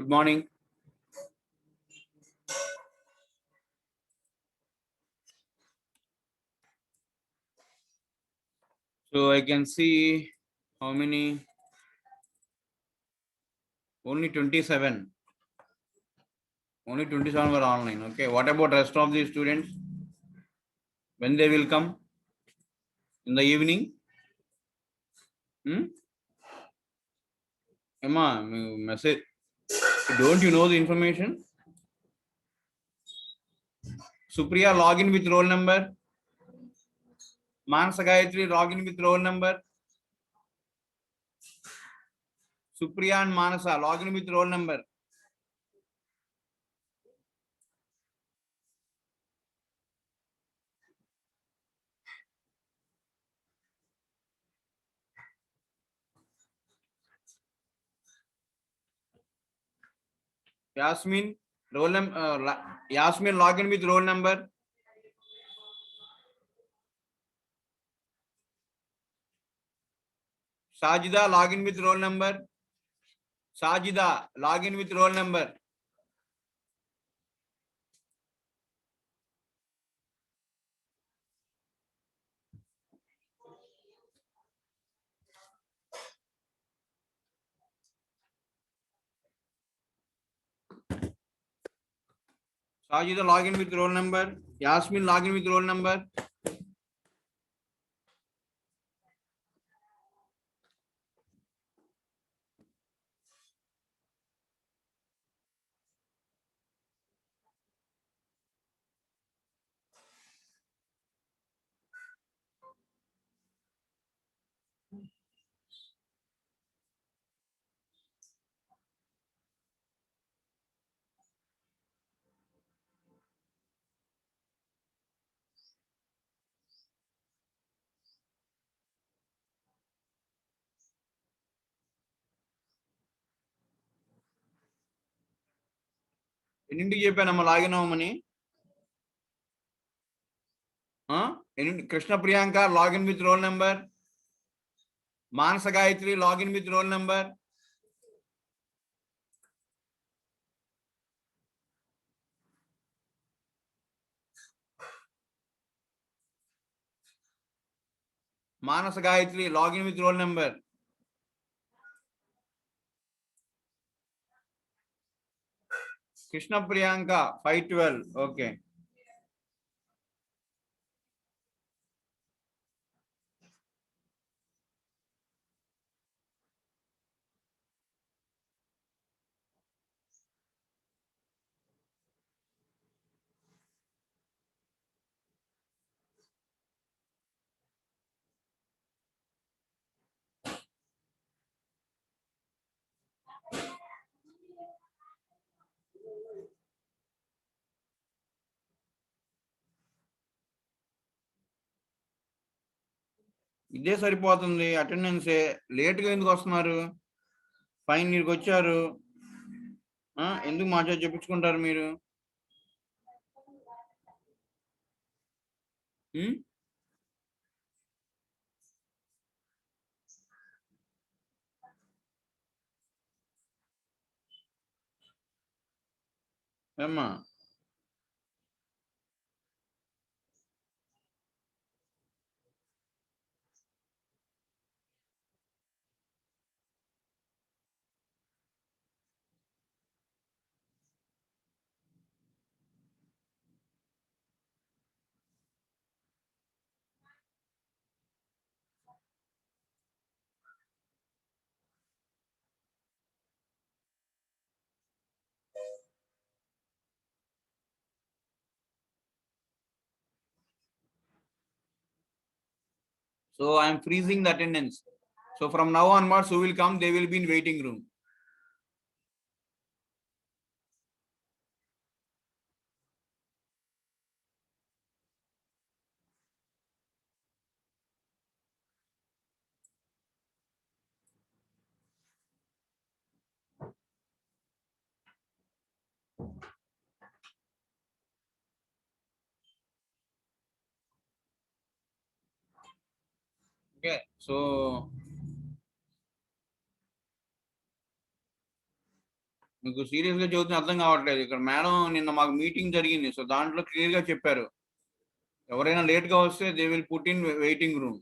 Good morning. So I can see how many? Only 27. Only 27 were online. Okay. What about rest of the students? When they will come? In the evening? Emma, message. Don't you know the information? Supriya, login with roll number. Manasa Gayatri, login with roll number. Supriya and Manasa, login with roll number. Yasmin, roll number. Yasmin, login with roll number. Sajida, login with roll number. Sajida, login with roll number. Sajida, login with roll number. Yasmin, login with roll number. ఎన్నింటికి చెప్పానమ్మా login అవ్వమని Krishna Priyanka login with roll number Manasa Gayatri login with roll number Manasa Gayatri login with roll number Krishna Priyanka 512 okay ఇదే సరిపోతుంది అటెండెన్సే లేట్గా ఎందుకు వస్తున్నారు fine నీకు వచ్చారు ఎందుకు మా చేత చెప్పించుకుంటారు మీరు ఏమ్మా So I am freezing the attendance. So from now onwards, who will come? They will be in waiting room. Okay. So మీకు సీరియస్గా చదువుతున్న అర్థం కావట్లేదు. ఇక్కడ మేడం నిన్న మాకు మీటింగ్ జరిగింది. సో దాంట్లో క్లియర్గా చెప్పారు, ఎవరైనా లేట్గా వస్తే they will put in waiting room.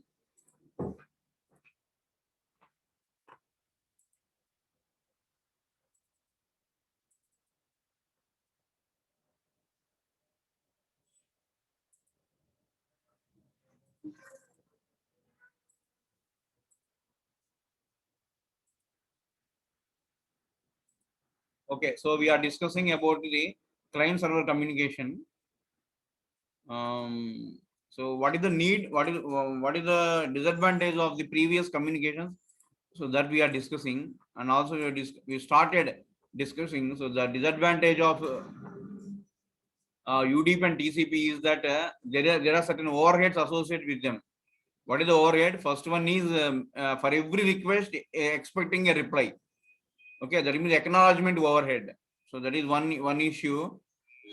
Okay, so we are discussing about the client server communication. So what is the need? What is the disadvantage of the previous communications? So that we are discussing, and also we started discussing. So the disadvantage of UDP and TCP is that there are certain overheads associated with them. What is the overhead? First one is for every request expecting a reply. Okay, that means acknowledgement overhead. So that is one issue,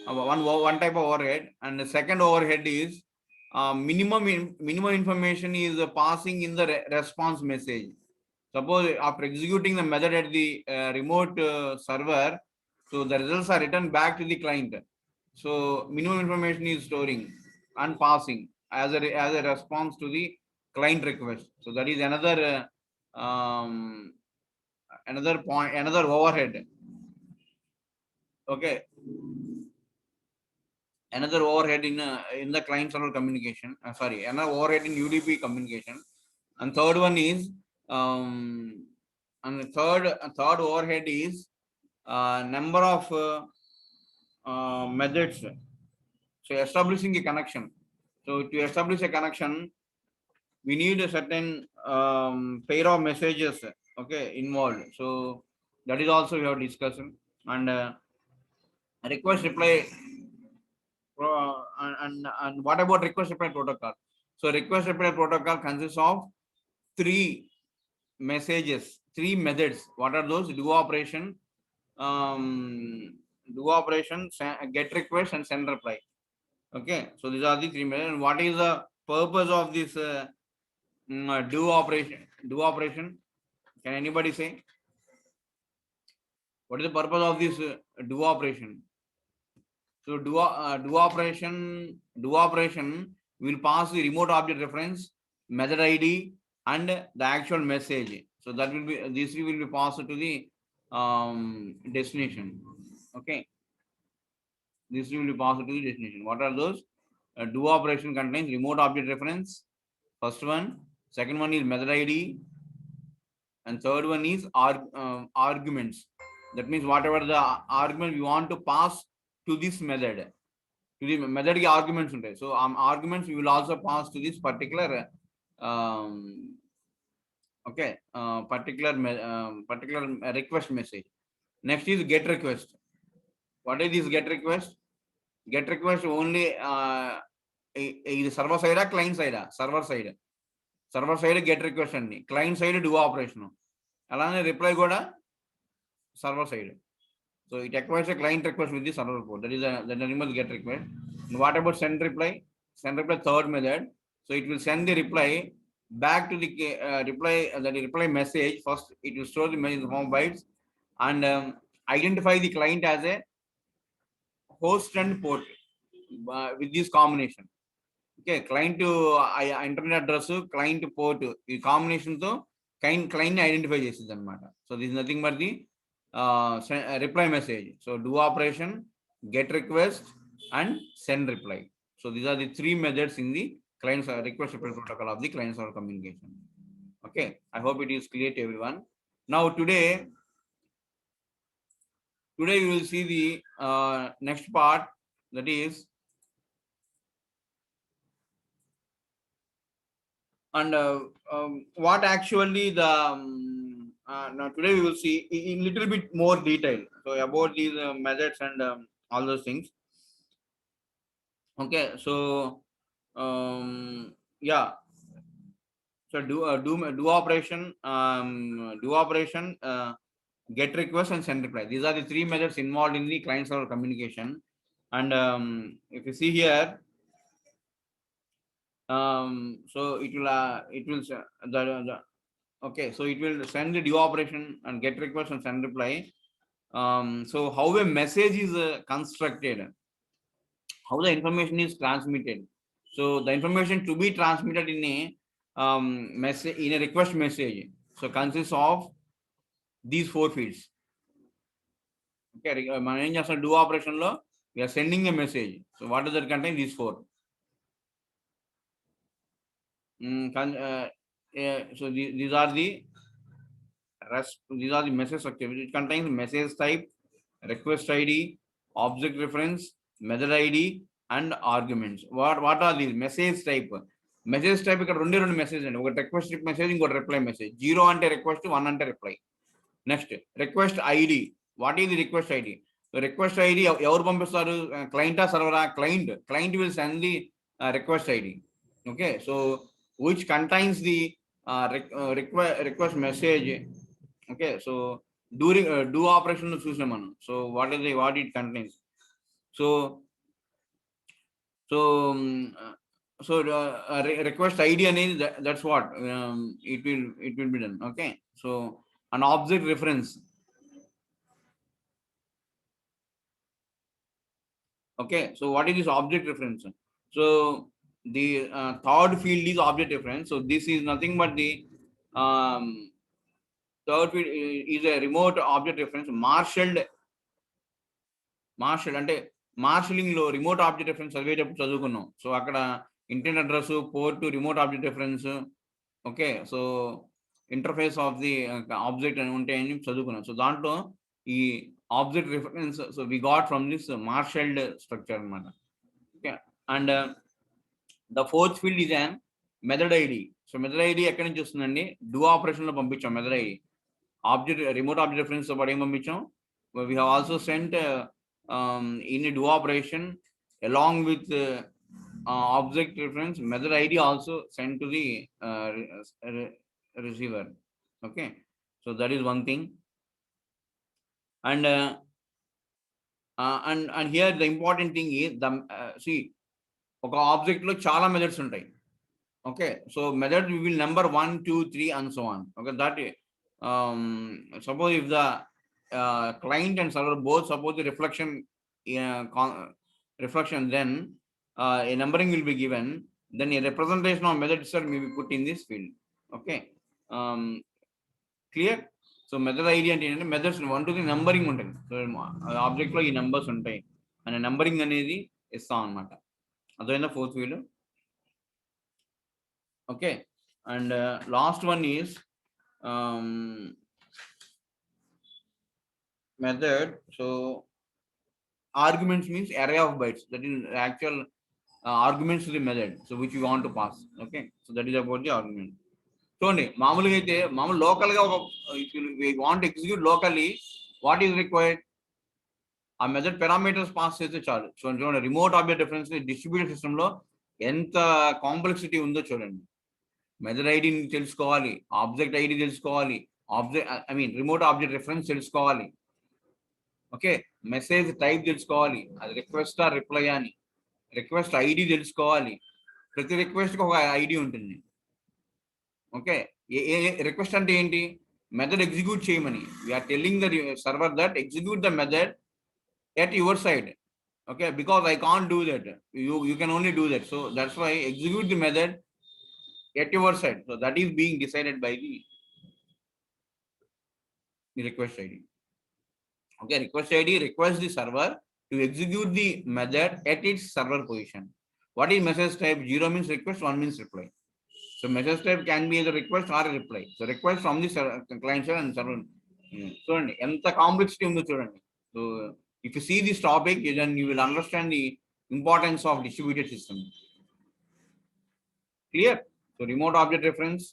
one type of overhead. And the second overhead is minimum information is passing in the response message. Suppose after executing the method at the remote server, so the results are returned back to the client. So minimum information is storing and passing as a response to the client request. So that is another point, another overhead. Okay, another overhead in the client server communication. Sorry, another overhead in UDP communication. And third one is and the third overhead is number of methods. So establishing a connection. So to establish a connection, we need a certain pair of messages, okay, involved. So that is also we have discussed. And request reply and what about request reply protocol? So request reply protocol consists of three messages, three methods. What are those? Do operation, get request, and send reply. Okay, so these are the three methods. And what is the purpose of this do operation? Do operation? Can anybody say what is the purpose of this do operation? So do operation will pass the remote object reference, method ID, and the actual message. So that will be, these three will be passed to the destination. Okay, these three will be passed to the destination. What are those? Do operation contains remote object reference. First one. Second one is method ID, and third one is arguments. That means whatever the argument we want to pass to this method. To the method arguments ఉంటాయి. So arguments we will also pass to this particular okay particular request message. Next is get request. What is this get request? Get request only ఇది server సైడా client సైడా? Server side get request అండి, client side do operation, అలానే reply కూడా server side. So it acquires a client request with the server port. That is the name of get request. And what about send reply? Send reply third method. So it will send the reply back to the reply message. First, it will store the message in form of bytes and identify the client as a host and port with this combination. Okay, client to internet address, client port, ఈ combination తో client identify చేసింది అనమాట. So this is nothing but the reply message. So do operation, get request, and send reply. So these are the three methods in the client request reply protocol of the client server communication. Okay, I hope it is clear to everyone. Now today we will see the next part, that is and what actually the now today we will see in little bit more detail so about these methods and all those things. Okay, so yeah, so do operation, get request and send reply. These are the three methods involved in the client server communication. And if you see here, so it will the okay, so it will send the do operation and get request and send reply. So how a message is constructed, how the information is transmitted. So the information to be transmitted in a message, in a request message, so consists of these four fields. Okay, మనం ఏం చేస్తాం, do operation లో we are sending a message. So what does that contain? These four. So these are the message structure. It contains message type, request ID, object reference, method ID, and arguments. What are these? Message type. Message type ఇక్కడ రెండు message అండి. ఒక request message, ఇంకోటి reply message. 0 అంటే request, 1 అంటే reply. Next request ID. What is the request ID? Request ID ఎవరు పంపిస్తారు? క్లయింటా సర్వరా? Client will send the request ID. Okay, so which contains the request message. Okay, so during do operation చూసాం మనం. So what it contains? So request ID అనేది that's what it will be done. Okay, so an object reference. Okay, so what is this object reference? So the third field is object reference. So this is nothing but the third field is a remote object reference. Marshal అంటే marshalling లో remote object reference చదివేటప్పుడు చదువుకున్నాం. So అక్కడ internet address, port, remote object reference, okay, so interface of the object అని ఉంటాయని చదువుకున్నాం. So దాంట్లో ఈ object reference, so we got from this marshalled structure అనమాట. Okay, and the fourth field is an method ID. So method ID ఎక్కడి నుంచి వస్తుందండి? Do operation లో పంపించాం method ID. Object remote object reference తో పాటు ఏం పంపించాం? We have also sent in a do operation along with object reference, method ID also sent to the receiver. Okay, so that is one thing. And here the important thing is the see, ఒక object లో చాలా methods ఉంటాయి. Okay, so method we will number 1, 2, 3 and so on. Okay, that suppose if the client and server both suppose the reflection, then a numbering will be given, then a representation of method itself may be put in this field. Okay, clear? So method ID అంటే ఏంటంటే methods 1 to 3 numbering ఉంటుంది. So object లో ఈ numbers ఉంటాయి అనే numbering అనేది ఇస్తాం అనమాట. అదైనా fourth field. Okay, and last one is method. So arguments means array of bytes, that is actual arguments to the method, so which you want to pass. Okay, so that is about the argument. చూడండి, మామూలుగా అయితే మామూలు local గా ఒక we want to execute locally, what is required? ఆ method parameters pass చేస్తే చాలు. చూడండి, remote object reference distributed system లో ఎంత కాంప్లెక్సిటీ ఉందో చూడండి. మెథడ్ ఐడిని తెలుసుకోవాలి, ఆబ్జెక్ట్ ఐడి తెలుసుకోవాలి, రిమోట్ ఆబ్జెక్ట్ రిఫరెన్స్ తెలుసుకోవాలి. ఓకే, మెసేజ్ టైప్ తెలుసుకోవాలి, అది రిక్వెస్ట్ ఆ రిప్లై అని, రిక్వెస్ట్ ఐడి తెలుసుకోవాలి. ప్రతి రిక్వెస్ట్కి ఒక ఐడి ఉంటుంది. ఓకే, రిక్వెస్ట్ అంటే ఏంటి? మెథడ్ ఎగ్జిక్యూట్ చేయమని. We are telling the server that execute the method at your side. Okay, because I can't do that, you can only do that. So that's why execute the method at your side. So that is being decided by the request ID. Okay, request ID requests the server to execute the method at its server position. What is message type? 0 means request, 1 means reply. So message type can be either request or a reply. So request from the client side and server. చూడండి ఎంత complexity ఉందో చూడండి. So if you see this topic, then you will understand the importance of distributed system. Clear? So remote object reference,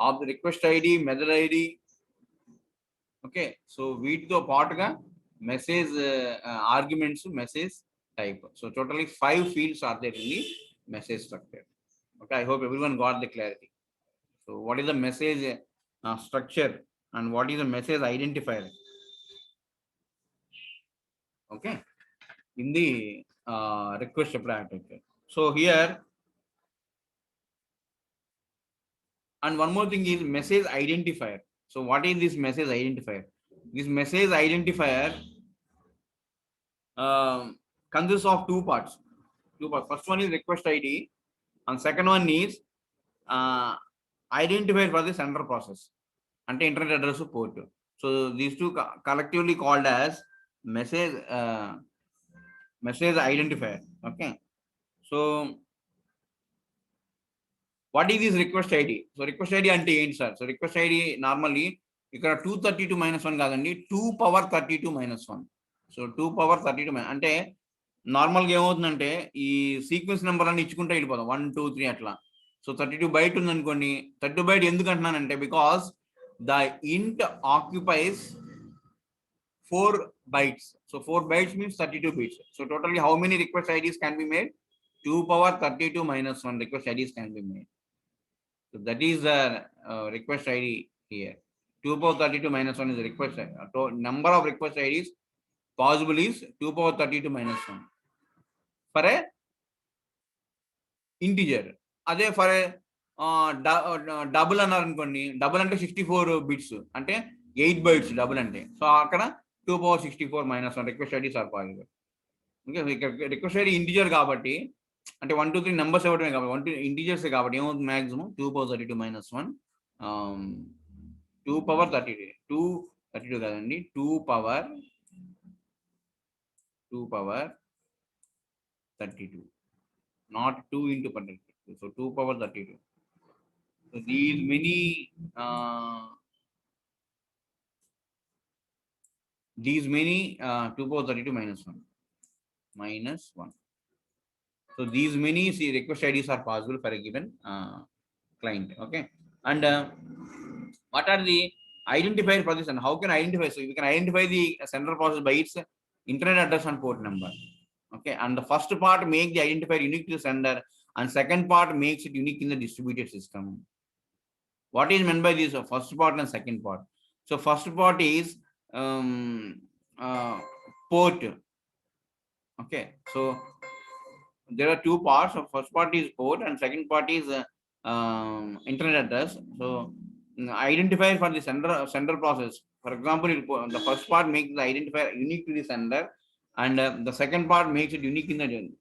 of the request ID, method ID. Okay, so వీటితో పాటుగా message arguments, message type. So totally 5 fields are there in the message structure. Okay, I hope everyone got the clarity. So what is the message structure and what is the message identifier? Okay, in the request supply architecture. So here, and one more thing is message identifier. So what is this message identifier? this message identifier consists of two parts. First one is request ID, and second one is identifier for the sender process, and internet address port. So these two collectively called as message identifier. Okay. So what is this request ID? So request ID ante ఏంటి sir? So request ID normally ఇక్కడ 232 - 1 కాదండి, 2^32 - 1. So 2^32 అంటే నార్మల్గా ఏమవుతుందంటే ఈ sequence number అన్ని ఇచ్చుకుంటే వెళ్ళిపోతాం 1 2 3 అట్లా. సో 32 బైట్ ఉందనుకోండి, 32 బైట్ ఎందుకు అంటున్నానంటే బికాస్ ద ఇంట్ occupies 4 bytes. So 4 bytes means 32 bits. So totally how many request IDs can be made? 2^32 - 1 request IDs can be made. So that is the request ID here. 2^32 - 1 is the request ID. Number of request IDs possible is 2^32 - 1 for a integer. అదే for double అన్నారు అనుకోండి, double అంటే 64 bits అంటే 8 bytes double అంటే. So అక్కడ 2^64 - 1 request IDs are possible. Okay, request ID integer కాబట్టి అంటే 1 2 3 numbers ఇవ్వడమే కాబట్టి 1 2 ఇంటిజర్స్ కాబట్టి ఏమవుతుంది మాక్సిమం 2^32 - 1 2^32 232 కాదండి 2^32 not 2 into 32. So 2^32. So these many 2^32 - 1. So these many request IDs are possible for a given client. Okay, and what are the identifier for this and how can I identify? So we can identify the sender process by its internet address and port number. Okay, and the first part make the identifier unique to the sender, and second part makes it unique in the distributed system. What is meant by this first part and second part? So first part is port. Okay, so there are two parts. So first part is port and second part is internet address. So identifier for the sender process. For example, the first part makes the identifier unique to the sender, and the second part makes it unique in the journey.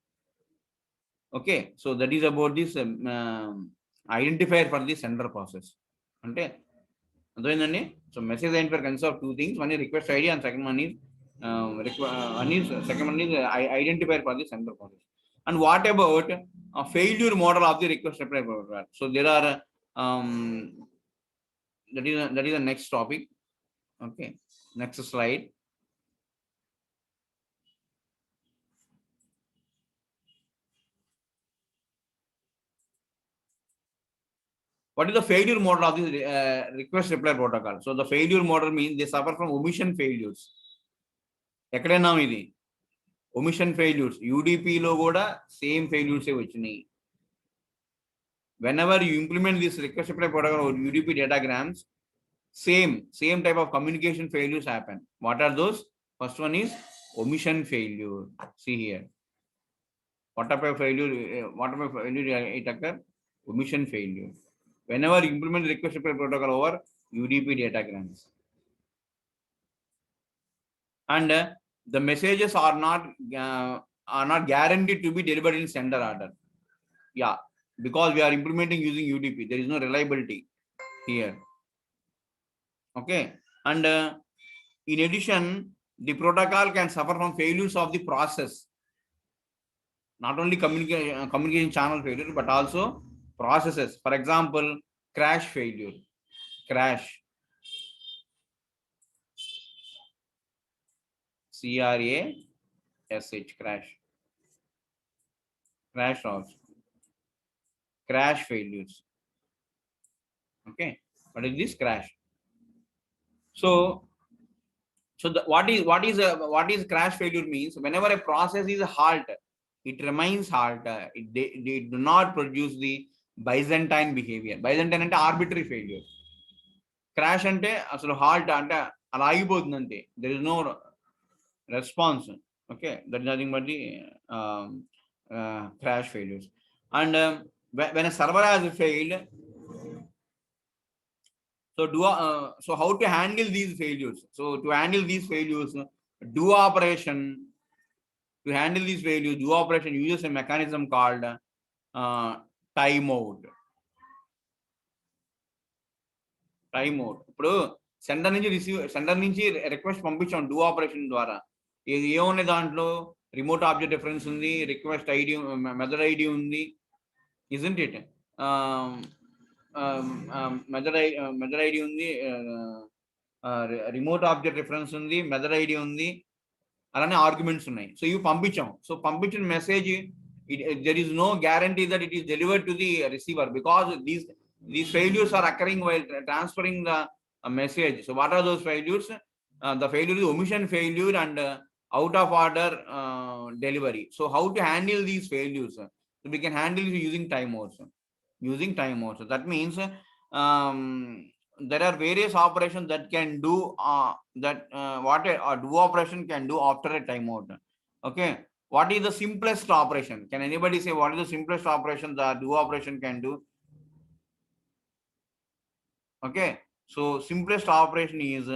Okay, so that is about this identifier for the sender process. అంటే అర్థమైందండి. So message identifier consist of 2 things. One is request ID and second one is identifier for the sender process. And what about a failure model of the request reply protocol? So there are that is the next topic. Okay, next slide. What is the failure model of the request reply protocol? So the failure model means they suffer from omission failures. ఎక్కడైనా ఇది omission failures. UDP లో కూడా same failures వచ్చినాయి. Whenever you implement this request reply protocol or UDP datagrams, same type of communication failures happen. What are those? First one is omission failure. See here. What type of failure it occur? Omission failure. Whenever you implement request reply protocol over UDP datagrams, and the messages are not guaranteed to be delivered in sender order. Yeah, because we are implementing using UDP, there is no reliability here. Okay, and in addition, the protocol can suffer from failures of the process, not only communication channel failure but also processes. For example, crash failure. Crash, CRASH, crash also, crash failures. Okay, what is this crash? So what is crash failure means? Whenever a process is halt, it remains halt, it do not produce the Byzantine behavior. Byzantine అంటే arbitrary failure. Crash అంటే అసలు halt అంటే అలా ఆగిపోతుంది అంతే, there is no response. Okay, that is nothing but the crash failures. And when a server has failed, So so how to handle these failures? So to handle these failures, do operation. To handle these failures, do operation uses a mechanism called timeout. Timeout. ఇప్పుడు sender నుంచి request పంపించాం do operation ద్వారా. ఏమున్నాయి దాంట్లో? Remote object reference ఉంది, request ID, method ID ఉంది, isn't it? Method ID ఉంది, remote object reference ఉంది, మెథడ్ ఐడి ఉంది, అలానే ఆర్గ్యుమెంట్స్ ఉన్నాయి. సో ఇవి పంపించాం. సో పంపించిన message, there is no guarantee that it is delivered to the receiver, because these failures are occurring while transferring the message. So what are those failures? The failure is omission failure and out of order delivery. So how to handle these failures? So we can handle it using timeouts. So that means there are various operations that can do what a do operation can do after a timeout. Okay, what is the simplest operation? Can anybody say what is the simplest operation the do operation can do? Okay, so simplest operation is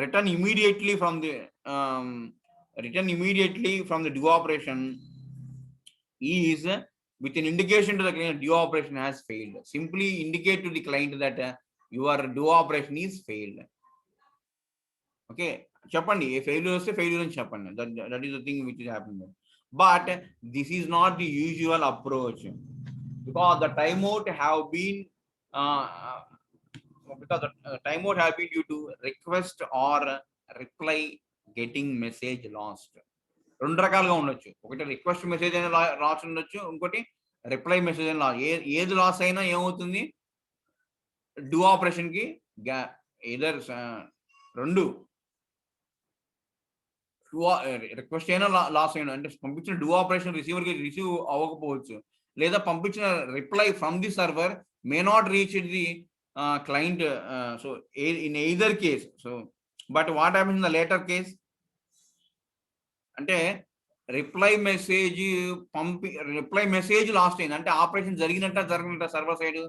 return immediately from the do operation is with an indication to the client do operation has failed. Simply indicate to the client that your do operation is failed. Okay, చెప్పండి, ఏ failure వస్తే failure అని చెప్పండి. That is the thing which is happening. But this is not the usual approach, because the timeout have been due to request or reply getting message lost. రెండు రకాలుగా ఉండొచ్చు. ఒకటి request message అయినా loss ఉండొచ్చు, ఇంకోటి reply message అయినా loss. ఏది loss అయినా ఏమవుతుంది? డూ ఆపరేషన్ కి ఏదర్ రెండు, రిక్వెస్ట్ అయినా లాస్ అయినా, అంటే పంపించిన డూ ఆపరేషన్ రిసీవర్ కి రిసీవ్ అవ్వకపోవచ్చు, లేదా పంపించిన reply from the server may not reach the client. So in either case, so but what happens in the later case? అంటే రిప్లై మెసేజ్ లాస్ట్ అయింది అంటే ఆపరేషన్ జరిగినట్ట సర్వర్ సైడ్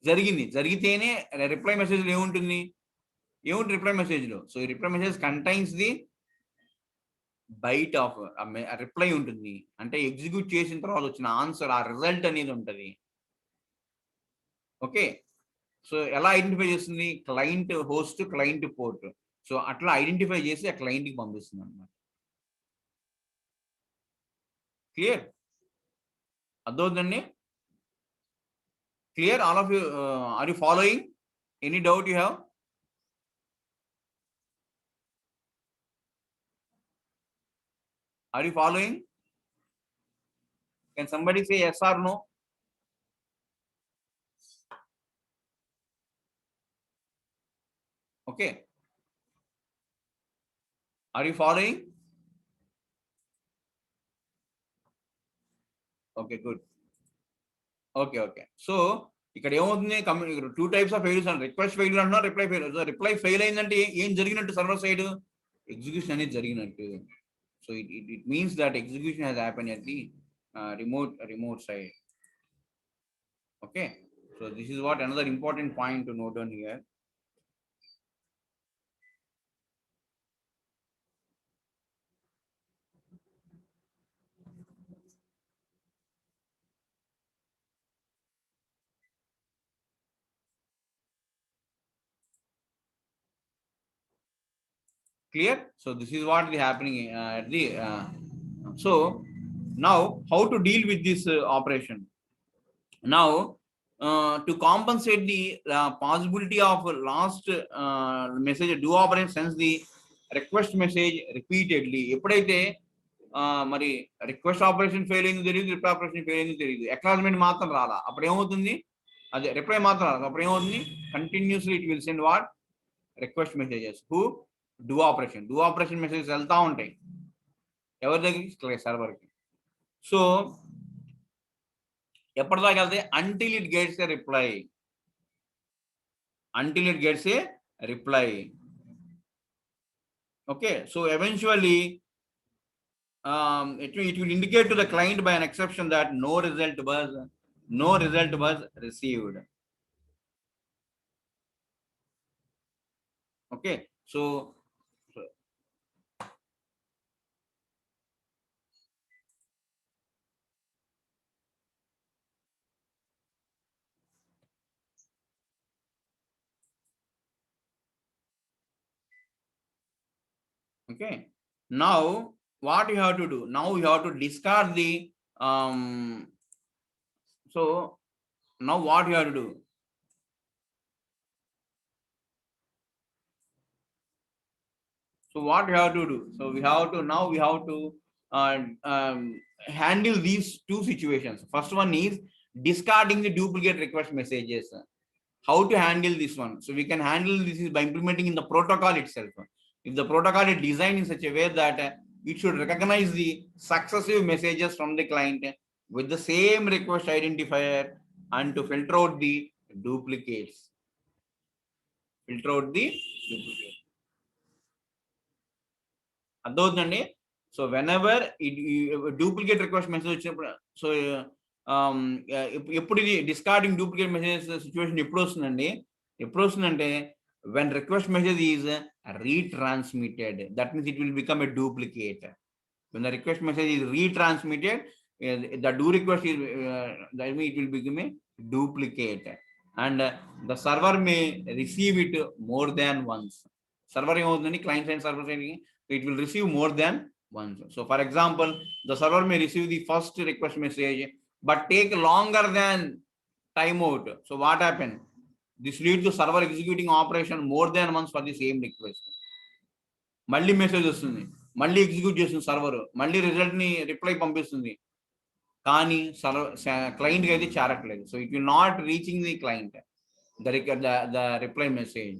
జరిగితేనే reply message ఏముంటుంది రిప్లై మెసేజ్ లో. So reply message contains the byte of reply ఉంటుంది, అంటే execute చేసిన తర్వాత వచ్చిన ఆన్సర్, ఆ రిజల్ట్ అనేది ఉంటుంది. ఓకే, సో ఎలా ఐడెంటిఫై చేస్తుంది? Client host, client port. So అట్లా ఐడెంటిఫై చేసి ఆ క్లయింట్కి పంపిస్తుంది అన్నమాట. క్లియర్? అర్థవుతుందండి? Clear? All of you are you following? Any doubt you have? Are you following? Can somebody say yes or no? Okay. Are you following? Okay, good. Okay. So ఇక్కడ ఏమవుతుంది? Two types of failures అంటారు. Request failure అంటున్నారు, reply failure. So reply fail అయిందంటే ఏం జరిగినట్టు? Server side execution అనేది జరిగినట్టు. So it means that execution has happened at the remote side. Okay, so this is what another important point to note down here. Clear? So this is what is happening at the so now how to deal with this operation? Now to compensate the possibility of lost message, do operation sends the request message repeatedly. ఎప్పుడైతే మరి request operation fail అయింది తెలియదు, reply operation fail అయింది తెలియదు, acknowledgement మాత్రం రాలా, అప్పుడు ఏమవుతుంది? అదే రిప్లై మాత్రం రాదు, అప్పుడు ఏమవుతుంది? Continuously it will send what? Request messages. Who? Do operation messages వెళ్తా ఉంటాయి ఎవరి దగ్గరికి? సర్వర్కి. సో ఎప్పటిదాకా వెళ్తాయి? Until it gets A reply. Okay, so eventually it will indicate to the client by an exception that no result was received. Okay, so okay, now what you have to do, now you have to discard the so now what you have to do, so what we have to do, so we have to now we have to handle these two situations. First one is discarding the duplicate request messages. How to handle this one? So we can handle this is by implementing in the protocol itself. If the protocol is designed in such a way that it should recognize the successive messages from the client with the same request identifier and to filter out the duplicates. Filter out the duplicates. అర్థమవుతుందండి. So whenever duplicate request message వచ్చినప్పుడు, so ఎప్పుడు ఇది discarding duplicate message situation ఎప్పుడు వస్తుందండి, ఎప్పుడు వస్తుందంటే when request message is retransmitted, that means it will become a duplicate. When the request message is retransmitted, the do request is that means it will become a duplicate, and the server may receive it more than once. Server ఏమవుతుందండి, client side server side, it will receive more than once. So for example, the server may receive the first request message but take longer than timeout. So what happened, this leads to server executing operation more than once for the same request. మళ్ళీ message వస్తుంది, మళ్ళీ execute చేస్తుంది server, మళ్ళీ result ని reply పంపిస్తుంది, కానీ క్లయింట్కి అయితే చేరట్లేదు. So it will not reaching the client the reply message.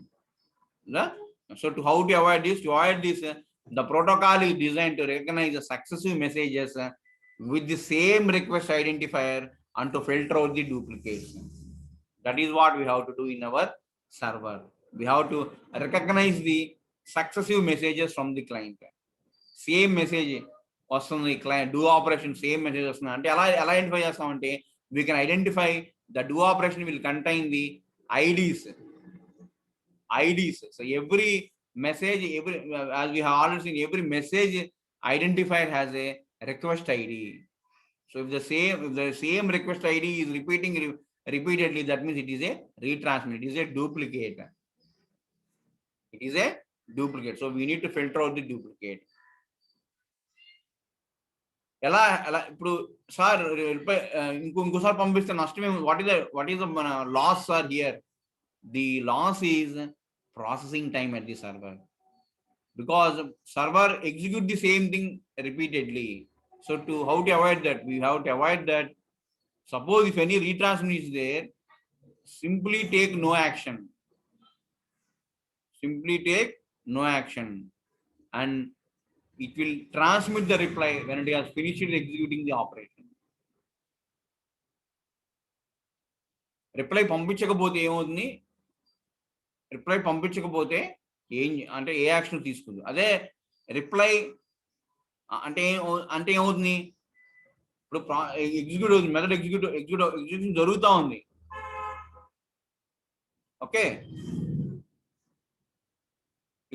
So to how to avoid this, the protocol is designed to recognize the successive messages with the same request identifier and to filter out the duplicates. That is what we have to do in our server. We have to recognize the successive messages from the client. Same message వస్తుంది, client do operation same message వస్తుంది అంటే ఎలా identify చేస్తామంటే, we can identify the do operation will contain the IDs. So every message, as we have already seen, every message identifier has a request ID. So if the same request ID is repeating repeatedly, that means it is a retransmit, it is a duplicate. It is a duplicate. So we need to filter out the duplicate. ఎలా ఇప్పుడు sir ఇంకోసారి పంపిస్తే నష్టమే, what is the loss sir here? The loss is processing time at the server, because server execute the same thing repeatedly. So to how to avoid that, we have to avoid that. Suppose if any retransmission is there, simply take no action. Simply take no action and it will transmit the reply when it has finished executing the operation. Reply పంపించకపోతే ఏమవుతుంది, reply పంపించకపోతే ఏం అంటే ఏ action తీసుకుంది, అదే reply అంటే ఏమవుతుంది, ఇప్పుడు execute అవుతుంది, మెథడ్ ఎగ్జిక్యూషన్ జరుగుతూ ఉంది. ఓకే,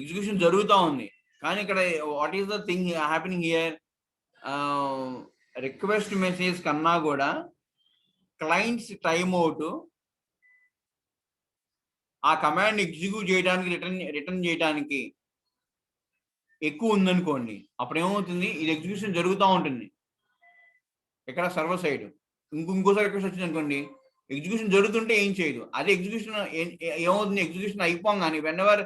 ఎగ్జిక్యూషన్ జరుగుతూ ఉంది, కానీ ఇక్కడ what is the thing happening here, request message కన్నా కూడా క్లయింట్స్ టైమ్ అవుట్ ఆ కమాండ్ ఎగ్జిక్యూట్ చేయడానికి రిటర్న్ చేయడానికి ఎక్కువ ఉందనుకోండి, అప్పుడు ఏమవుతుంది, ఇది ఎగ్జిక్యూషన్ జరుగుతూ ఉంటుంది ఇక్కడ సర్వర్ సైడ్, ఇంకోసారి రిక్వెస్ట్ వచ్చింది అనుకోండి, ఎగ్జిక్యూషన్ జరుగుతుంటే ఏం చేయదు, అదే ఎగ్జిక్యూషన్ ఏమవుతుంది, ఎగ్జిక్యూషన్ అయిపోగానే వెన్ ఎవర్